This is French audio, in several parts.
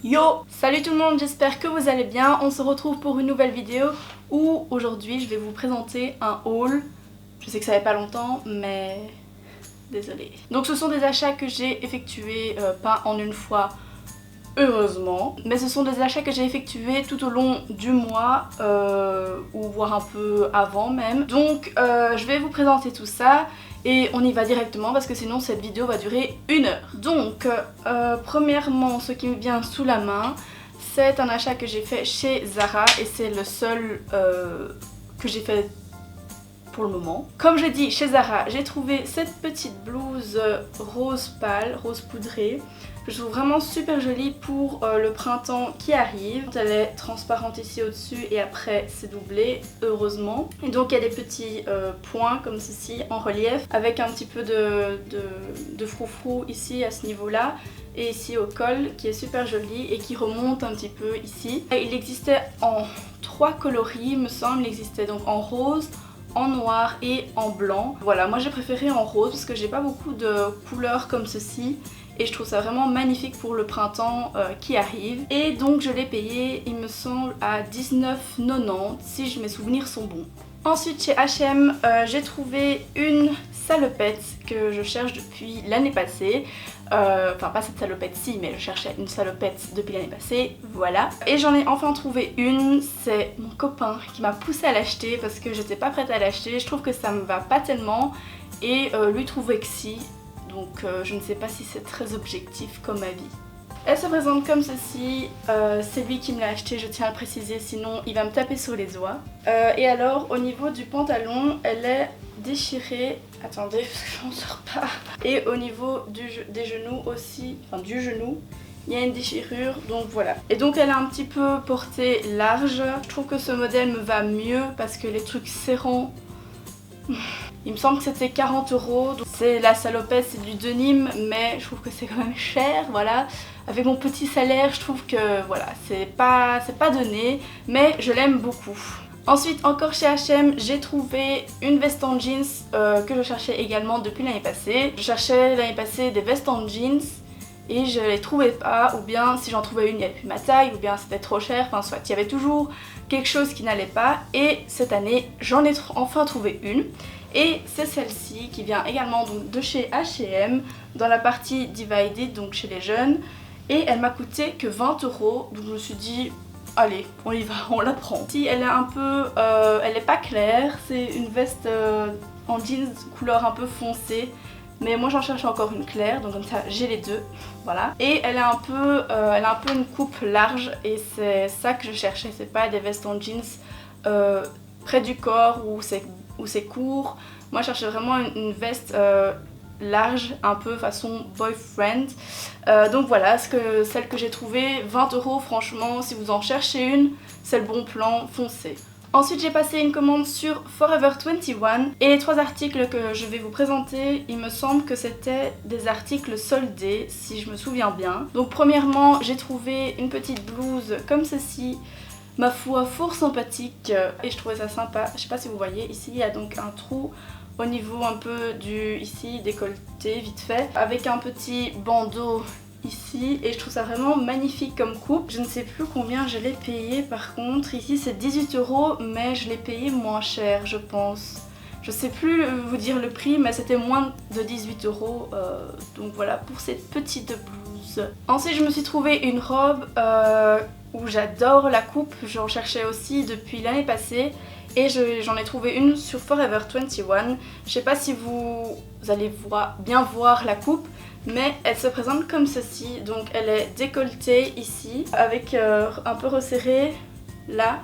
Yo! Salut tout le monde, j'espère que vous allez bien. On se retrouve pour une nouvelle vidéo où aujourd'hui je vais vous présenter un haul. Je sais que ça fait pas longtemps, mais désolée. Donc ce sont des achats que j'ai effectués, pas en une fois, heureusement. Mais ce sont des achats que j'ai effectués tout au long du mois, ou voire un peu avant même. Donc je vais vous présenter tout ça. Et on y va directement parce que sinon cette vidéo va durer 1 heure. Donc premièrement, ce qui me vient sous la main, c'est un achat que j'ai fait chez Zara et c'est le seul que j'ai fait pour le moment. Comme je dis, chez Zara, j'ai trouvé cette petite blouse rose pâle, rose poudrée. Que je trouve vraiment super jolie pour le printemps qui arrive. Elle est transparente ici au-dessus et après c'est doublé, heureusement. Et donc il y a des petits points comme ceci en relief avec un petit peu de froufrou ici à ce niveau-là. Et ici au col qui est super joli et qui remonte un petit peu ici. Et il existait en 3 coloris, me semble. Il existait donc en rose, en noir et en blanc. Voilà, moi j'ai préféré en rose parce que j'ai pas beaucoup de couleurs comme ceci. Et je trouve ça vraiment magnifique pour le printemps qui arrive. Et donc je l'ai payé, il me semble, à 19,90 si mes souvenirs sont bons. Ensuite chez H&M, j'ai trouvé une salopette que je cherche depuis l'année passée. Enfin pas cette salopette-ci, mais je cherchais une salopette depuis l'année passée, voilà. Et j'en ai enfin trouvé une, c'est mon copain qui m'a poussée à l'acheter parce que j'étais pas prête à l'acheter. Je trouve que ça me va pas tellement et lui trouvait que si. Donc je ne sais pas si c'est très objectif comme avis. Elle se présente comme ceci, c'est lui qui me l'a acheté, je tiens à le préciser, sinon il va me taper sur les doigts. Et alors au niveau du pantalon, elle est déchirée, attendez parce que j'en sors pas. Et au niveau des genoux aussi, enfin du genou, il y a une déchirure, donc voilà. Et donc elle a un petit peu portée large. Je trouve que ce modèle me va mieux parce que les trucs serrants... Il me semble que c'était 40 €. C'est la salopette, c'est du denim, mais je trouve que c'est quand même cher, voilà. Avec mon petit salaire, je trouve que voilà, c'est pas donné, mais je l'aime beaucoup. Ensuite, encore chez H&M, j'ai trouvé une veste en jeans que je cherchais également depuis l'année passée. Je cherchais l'année passée des vestes en jeans et je les trouvais pas, ou bien si j'en trouvais une, il n'y avait plus ma taille, ou bien c'était trop cher, enfin soit, il y avait toujours quelque chose qui n'allait pas. Et cette année, j'en ai enfin trouvé une. Et c'est celle-ci qui vient également donc de chez H&M dans la partie Divided, donc chez les jeunes. Et elle m'a coûté que 20 €, donc je me suis dit allez, on y va, on la prend. Si elle est un peu, elle est pas claire, c'est une veste en jeans couleur un peu foncée. Mais moi j'en cherche encore une claire, donc comme ça j'ai les deux, voilà. Et elle a un peu une coupe large et c'est ça que je cherchais, c'est pas des vestes en jeans près du corps où c'est court. Moi je cherchais vraiment une veste large, un peu façon boyfriend. Donc voilà, celle que j'ai trouvée, 20 €, franchement, si vous en cherchez une, c'est le bon plan, foncez. Ensuite j'ai passé une commande sur Forever 21 et les 3 articles que je vais vous présenter, il me semble que c'était des articles soldés si je me souviens bien. Donc premièrement j'ai trouvé une petite blouse comme ceci, ma foi fort sympathique et je trouvais ça sympa. Je sais pas si vous voyez, ici il y a donc un trou au niveau un peu du ici décolleté vite fait avec un petit bandeau ici et je trouve ça vraiment magnifique comme coupe. Je ne sais plus combien je l'ai payé par contre, ici c'est 18 € mais je l'ai payé moins cher je pense. Je sais plus vous dire le prix mais c'était moins de 18 €, donc voilà pour cette petite blouse. Ensuite je me suis trouvé une robe où j'adore la coupe, j'en cherchais aussi depuis l'année passée. Et j'en ai trouvé une sur Forever 21. Je sais pas si vous allez bien voir la coupe, mais elle se présente comme ceci. Donc elle est décolletée ici, avec un peu resserrée là,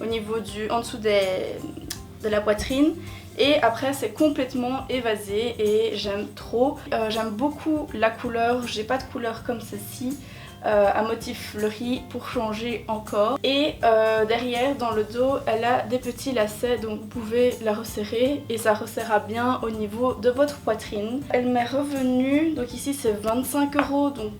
au niveau en dessous de la poitrine. Et après c'est complètement évasé et j'aime trop. J'aime beaucoup la couleur, j'ai pas de couleur comme ceci. À motif fleuri pour changer encore. Et derrière dans le dos elle a des petits lacets, donc vous pouvez la resserrer et ça resserrera bien au niveau de votre poitrine. Elle m'est revenue, donc ici c'est 25 €, donc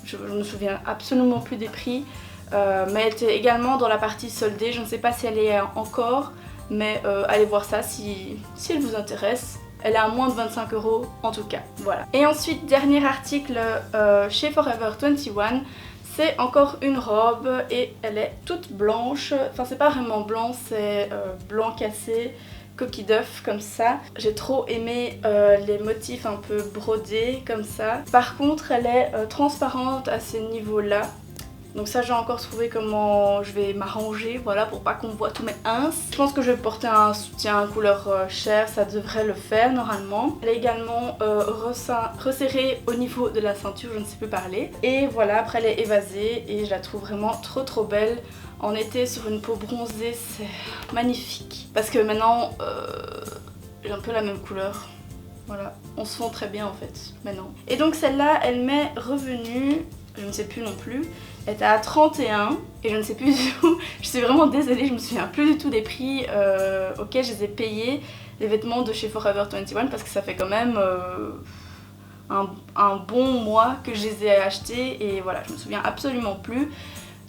je ne me souviens absolument plus des prix, mais elle était également dans la partie soldée. Je ne sais pas si elle est encore, mais allez voir ça si elle vous intéresse. Elle est à moins de 25 € en tout cas, voilà. Et ensuite, dernier article chez Forever 21, c'est encore une robe et elle est toute blanche. Enfin c'est pas vraiment blanc, c'est blanc cassé, coquille d'œuf comme ça. J'ai trop aimé les motifs un peu brodés comme ça. Par contre elle est transparente à ces niveaux-là. Donc ça j'ai encore trouvé comment je vais m'arranger, voilà, pour pas qu'on voit tous mes ins. Je pense que je vais porter un soutien couleur chair, ça devrait le faire normalement. Elle est également resserrée au niveau de la ceinture, je ne sais plus parler. Et voilà, après elle est évasée et je la trouve vraiment trop belle. En été sur une peau bronzée, c'est magnifique. Parce que maintenant j'ai un peu la même couleur. Voilà, on se fond très bien en fait maintenant. Et donc celle-là, elle m'est revenue, je ne sais plus non plus. Elle était à 31 et je ne sais plus du tout, je suis vraiment désolée, je me souviens plus du tout des prix auxquels je les ai payés, les vêtements de chez Forever 21 parce que ça fait quand même un bon mois que je les ai achetés et voilà, je me souviens absolument plus.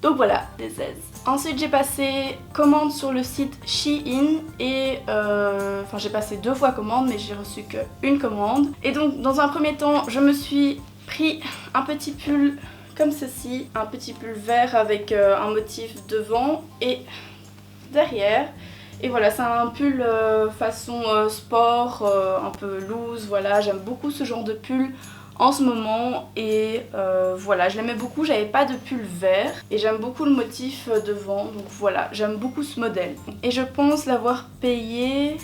Donc voilà, des aises. Ensuite j'ai passé commande sur le site Shein et enfin j'ai passé 2 fois commande mais j'ai reçu qu'une commande. Et donc dans un premier temps je me suis pris un petit pull comme ceci, un petit pull vert avec un motif devant et derrière. Et voilà, c'est un pull façon sport, un peu loose, voilà, j'aime beaucoup ce genre de pull en ce moment et voilà, je l'aimais beaucoup, j'avais pas de pull vert et j'aime beaucoup le motif devant, donc voilà, j'aime beaucoup ce modèle. Et je pense l'avoir payé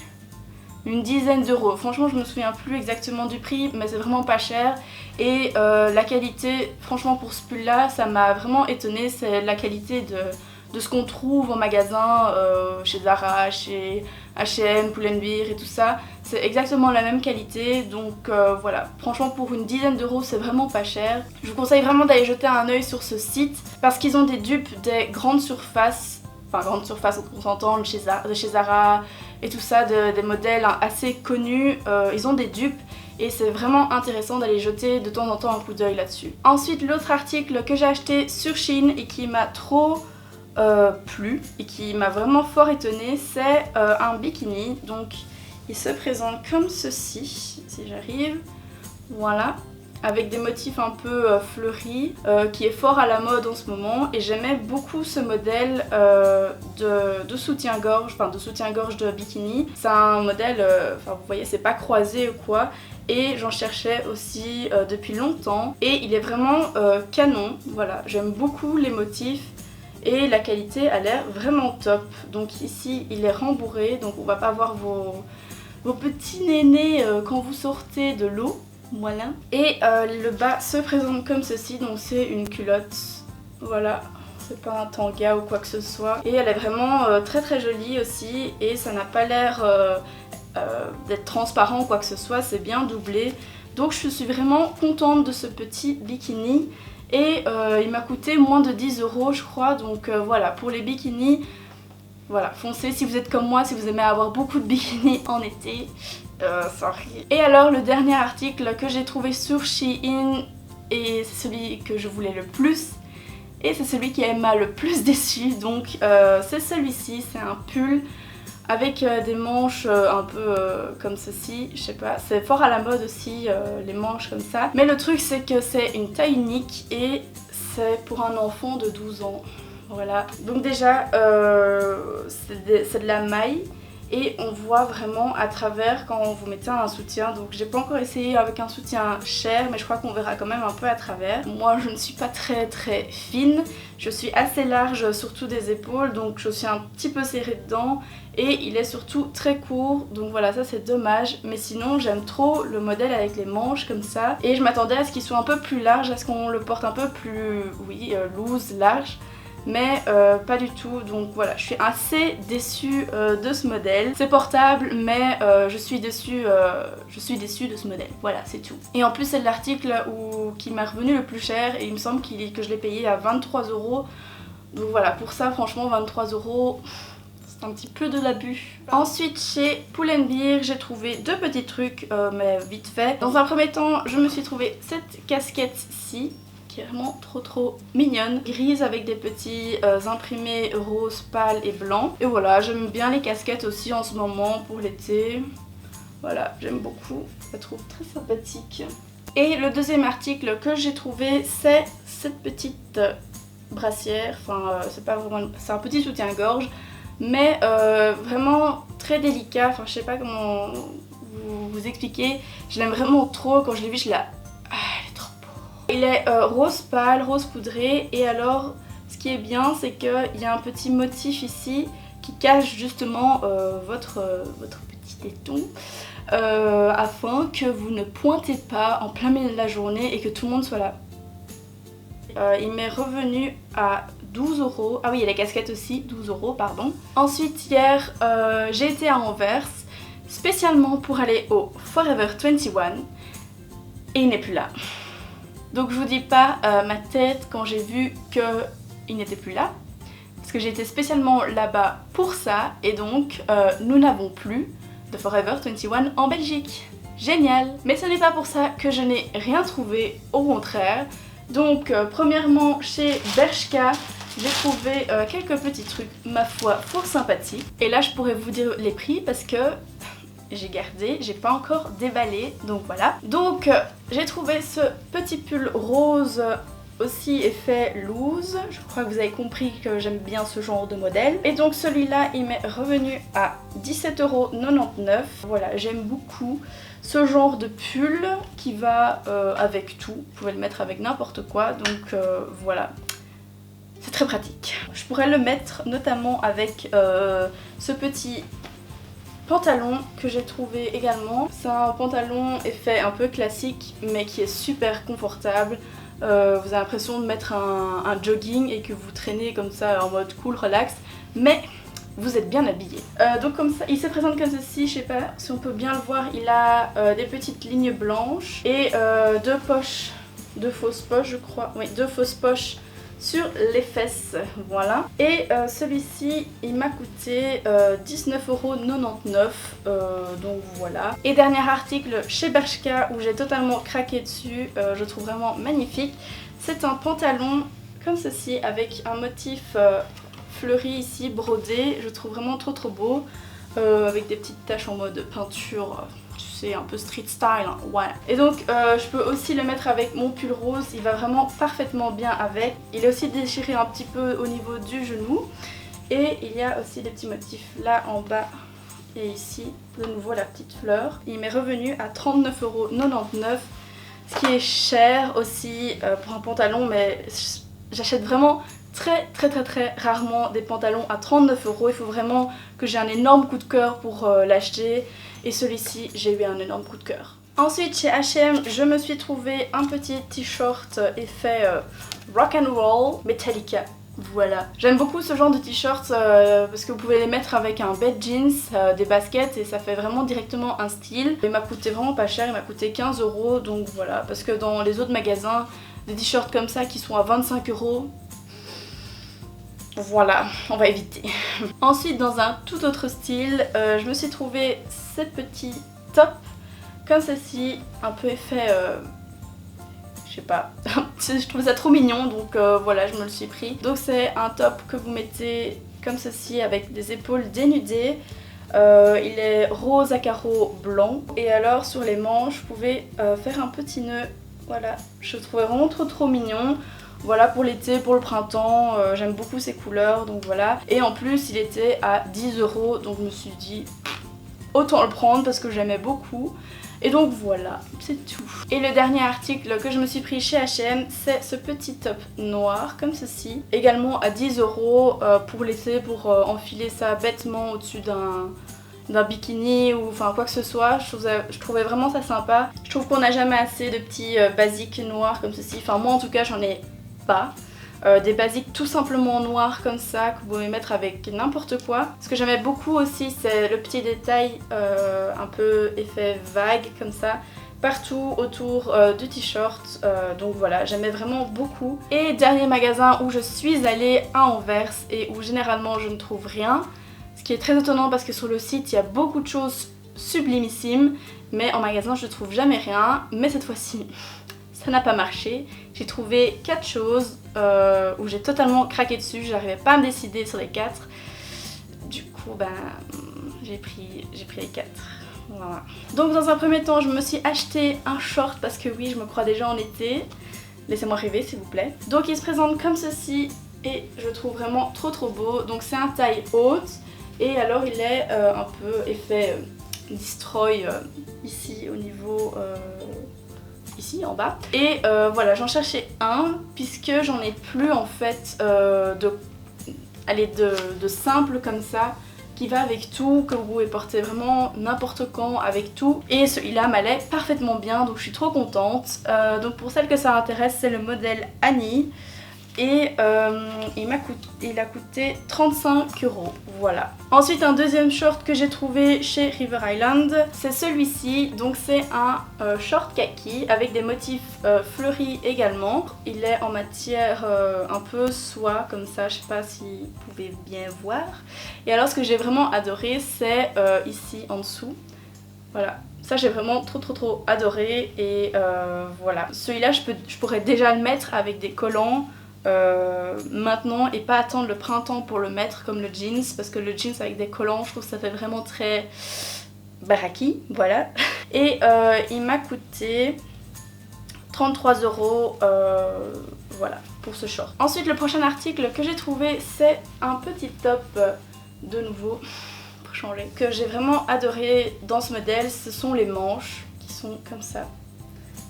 une dizaine d'euros. Franchement je me souviens plus exactement du prix mais c'est vraiment pas cher et la qualité, franchement pour ce pull là ça m'a vraiment étonnée, c'est la qualité de ce qu'on trouve en magasin, chez Zara, chez H&M, Pull&Bear et tout ça, c'est exactement la même qualité donc voilà, franchement pour une dizaine d'euros c'est vraiment pas cher. Je vous conseille vraiment d'aller jeter un œil sur ce site parce qu'ils ont des dupes des grandes surfaces, enfin grandes surfaces on s'entend, de chez Zara et tout ça, des modèles assez connus, ils ont des dupes et c'est vraiment intéressant d'aller jeter de temps en temps un coup d'œil là-dessus. Ensuite l'autre article que j'ai acheté sur Shein et qui m'a trop plu et qui m'a vraiment fort étonnée, c'est un bikini. Donc il se présente comme ceci, si j'arrive, voilà, avec des motifs un peu fleuris, qui est fort à la mode en ce moment et j'aimais beaucoup ce modèle de soutien-gorge, enfin de soutien-gorge de bikini. C'est un modèle, enfin vous voyez c'est pas croisé ou quoi et j'en cherchais aussi depuis longtemps et il est vraiment canon, voilà, j'aime beaucoup les motifs et la qualité a l'air vraiment top. Donc ici il est rembourré donc on va pas voir vos petits nénés quand vous sortez de l'eau. Voilà. Et le bas se présente comme ceci, donc c'est une culotte, voilà, c'est pas un tanga ou quoi que ce soit. Et elle est vraiment très jolie aussi et ça n'a pas l'air d'être transparent ou quoi que ce soit, c'est bien doublé. Donc je suis vraiment contente de ce petit bikini et il m'a coûté moins de 10 € je crois, donc voilà, pour les bikinis, voilà, foncez si vous êtes comme moi, si vous aimez avoir beaucoup de bikinis en été. Sorry. Et alors le dernier article que j'ai trouvé sur Shein et c'est celui que je voulais le plus et c'est celui qui m'a le plus déçu, donc c'est celui-ci, c'est un pull avec des manches un peu comme ceci, je sais pas, c'est fort à la mode aussi les manches comme ça, mais le truc c'est que c'est une taille unique et c'est pour un enfant de 12 ans, voilà. Donc déjà c'est de la maille et on voit vraiment à travers quand vous mettez un soutien, donc j'ai pas encore essayé avec un soutien cher mais je crois qu'on verra quand même un peu à travers. Moi je ne suis pas très fine, je suis assez large surtout des épaules donc je suis un petit peu serrée dedans et il est surtout très court donc voilà, ça c'est dommage, mais sinon j'aime trop le modèle avec les manches comme ça et je m'attendais à ce qu'il soit un peu plus large, à ce qu'on le porte un peu plus, oui, loose, large. Mais pas du tout, donc voilà, je suis assez déçue de ce modèle. C'est portable mais je suis déçue de ce modèle, voilà, c'est tout. Et en plus c'est l'article qui m'a revenu le plus cher et il me semble que je l'ai payé à 23 €. Donc voilà, pour ça franchement 23 €, c'est un petit peu de l'abus. Ensuite chez Pull&Bear j'ai trouvé 2 petits trucs mais vite fait. Dans un premier temps je me suis trouvé cette casquette-ci qui est vraiment trop mignonne, grise avec des petits imprimés rose pâle et blanc. Et voilà, j'aime bien les casquettes aussi en ce moment pour l'été. Voilà, j'aime beaucoup, je la trouve très sympathique. Et le deuxième article que j'ai trouvé, c'est cette petite brassière, enfin c'est pas vraiment, c'est un petit soutien-gorge, mais vraiment très délicat, enfin je sais pas comment vous expliquer, je l'aime vraiment trop, quand je l'ai vu je l'ai... Ah, elle est trop beau. Il est rose pâle, rose poudré, et alors ce qui est bien c'est qu'il y a un petit motif ici qui cache justement votre petit téton. Afin que vous ne pointez pas en plein milieu de la journée et que tout le monde soit là. Il m'est revenu à 12 €. Ah oui, il y a la casquette aussi, 12 € pardon. Ensuite hier, j'ai été à Anvers spécialement pour aller au Forever 21 et il n'est plus là. Donc je vous dis pas ma tête quand j'ai vu qu'il n'était plus là. Parce que j'ai été spécialement là-bas pour ça et donc nous n'avons plus de Forever 21 en Belgique. Génial! Mais ce n'est pas pour ça que je n'ai rien trouvé, au contraire. Donc premièrement chez Bershka, j'ai trouvé quelques petits trucs, ma foi, fort sympathiques. Et là je pourrais vous dire les prix parce que j'ai gardé, j'ai pas encore déballé, donc voilà. Donc j'ai trouvé ce petit pull rose aussi effet loose, je crois que vous avez compris que j'aime bien ce genre de modèle. Et donc celui-là il m'est revenu à 17,99 €. Voilà, j'aime beaucoup ce genre de pull qui va avec tout, vous pouvez le mettre avec n'importe quoi, donc voilà. C'est très pratique. Je pourrais le mettre notamment avec ce petit pantalon que j'ai trouvé également. C'est un pantalon effet un peu classique mais qui est super confortable. Vous avez l'impression de mettre un jogging et que vous traînez comme ça en mode cool, relax, mais vous êtes bien habillé. Donc comme ça, il se présente comme ceci, je sais pas si on peut bien le voir, il a des petites lignes blanches et deux poches, deux fausses poches je crois, oui, deux fausses poches sur les fesses, voilà. Et celui-ci il m'a coûté 19,99 €, donc voilà. Et dernier article chez Bershka où j'ai totalement craqué dessus, je trouve vraiment magnifique. C'est un pantalon comme ceci avec un motif fleuri ici, brodé, je trouve vraiment trop beau, avec des petites taches en mode peinture, tu sais, un peu street style, hein, ouais. Et donc je peux aussi le mettre avec mon pull rose, il va vraiment parfaitement bien avec. Il est aussi déchiré un petit peu au niveau du genou. Et il y a aussi des petits motifs là en bas et ici, de nouveau la petite fleur. Il m'est revenu à 39,99 €, ce qui est cher aussi pour un pantalon, mais j'achète vraiment très rarement des pantalons à 39 €. Il faut vraiment que j'ai un énorme coup de cœur pour l'acheter. Et celui-ci, j'ai eu un énorme coup de cœur. Ensuite, chez H&M, je me suis trouvé un petit t-shirt effet rock and roll Metallica. Voilà. J'aime beaucoup ce genre de t-shirt parce que vous pouvez les mettre avec un bed jeans, des baskets et ça fait vraiment directement un style. Il m'a coûté vraiment pas cher, il m'a coûté 15 €, donc voilà. Parce que dans les autres magasins, des t-shirts comme ça qui sont à 25 €, voilà, on va éviter. Ensuite, dans un tout autre style, je me suis trouvé ces petits tops comme ceci, un peu effet, je sais pas, je trouve ça trop mignon, donc voilà, je me le suis pris. Donc c'est un top que vous mettez comme ceci avec des épaules dénudées. Il est rose à carreaux blanc. Et alors sur les manches, vous pouvez faire un petit nœud. Voilà, je le trouvais vraiment trop mignon. Voilà, pour l'été, pour le printemps, j'aime beaucoup ces couleurs, donc voilà. Et en plus, il était à 10 €, donc je me suis dit, autant le prendre parce que j'aimais beaucoup. Et donc voilà, c'est tout. Et le dernier article que je me suis pris chez H&M, c'est ce petit top noir, comme ceci. Également à 10 € pour l'été, pour enfiler ça bêtement au-dessus d'un bikini ou enfin quoi que ce soit. Je trouvais vraiment ça sympa. Je trouve qu'on n'a jamais assez de petits basiques noirs comme ceci. Enfin moi en tout cas j'en ai pas. Des basiques tout simplement noirs comme ça que vous pouvez mettre avec n'importe quoi. Ce que j'aimais beaucoup aussi c'est le petit détail un peu effet vague comme ça partout autour du t-shirt, donc voilà, j'aimais vraiment beaucoup. Et dernier magasin où je suis allée à Anvers et où généralement je ne trouve rien, ce qui est très étonnant parce que sur le site il y a beaucoup de choses sublimissimes mais en magasin je ne trouve jamais rien. Mais cette fois-ci ça n'a pas marché, j'ai trouvé 4 choses où j'ai totalement craqué dessus, j'arrivais pas à me décider sur les 4. Du coup ben j'ai pris les 4. Voilà. Donc dans un premier temps je me suis acheté un short parce que oui je me crois déjà en été. Laissez-moi rêver s'il vous plaît. Donc il se présente comme ceci et je le trouve vraiment trop beau. Donc c'est un taille haute et alors il est un peu effet destroy ici au niveau ici en bas. Et voilà, j'en cherchais un puisque j'en ai plus en fait de simple comme ça qui va avec tout, que vous pouvez porter vraiment n'importe quand avec tout. Et celui-là m'allait parfaitement bien, donc je suis trop contente. Donc pour celle que ça intéresse, c'est le modèle Annie. Et il a coûté 35 €, voilà. Ensuite un deuxième short que j'ai trouvé chez River Island, c'est celui-ci. Donc c'est un short kaki avec des motifs fleuris également. Il est en matière un peu soie comme ça, je sais pas si vous pouvez bien voir. Et alors ce que j'ai vraiment adoré c'est ici en dessous, voilà. Ça j'ai vraiment trop adoré et voilà. Celui-là je pourrais déjà le mettre avec des collants maintenant et pas attendre le printemps pour le mettre comme le jeans, parce que le jeans avec des collants je trouve que ça fait vraiment très baraki, voilà. Et il m'a coûté 33 €, voilà, pour ce short. Ensuite le prochain article que j'ai trouvé c'est un petit top de nouveau pour changer, que j'ai vraiment adoré dans ce modèle. Ce sont les manches qui sont comme ça.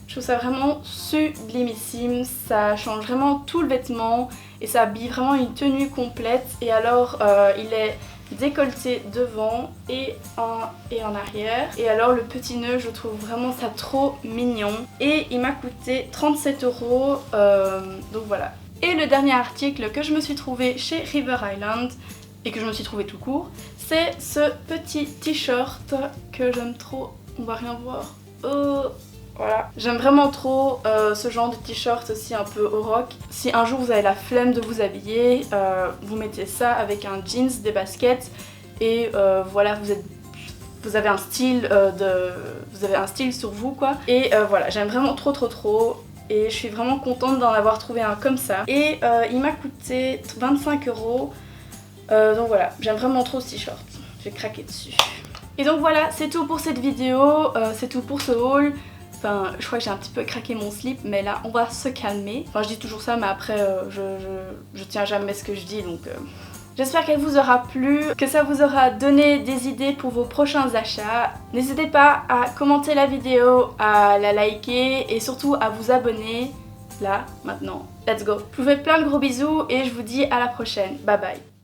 Je trouve ça vraiment sublimissime, ça change vraiment tout le vêtement et ça habille vraiment une tenue complète. Et alors il est décolleté devant et en arrière. Et alors le petit nœud, je trouve vraiment ça trop mignon. Et il m'a coûté 37 €, donc voilà. Et le dernier article que je me suis trouvé chez River Island, et que je me suis trouvé tout court, c'est ce petit t-shirt que j'aime trop. On va rien voir. Voilà, j'aime vraiment trop ce genre de t-shirt aussi un peu au rock. Si un jour vous avez la flemme de vous habiller, vous mettez ça avec un jeans, des baskets et voilà, vous avez un style sur vous quoi. Et voilà, j'aime vraiment trop et je suis vraiment contente d'en avoir trouvé un comme ça. Et il m'a coûté 25 €, donc voilà, j'aime vraiment trop ce t-shirt, j'ai craqué dessus. Et donc voilà, c'est tout pour cette vidéo, c'est tout pour ce haul. Enfin, je crois que j'ai un petit peu craqué mon slip, mais là on va se calmer. Enfin je dis toujours ça, mais après je tiens jamais ce que je dis, donc j'espère qu'elle vous aura plu, que ça vous aura donné des idées pour vos prochains achats. N'hésitez pas à commenter la vidéo, à la liker et surtout à vous abonner là, maintenant. Let's go. Je vous fais plein de gros bisous et je vous dis à la prochaine. Bye bye.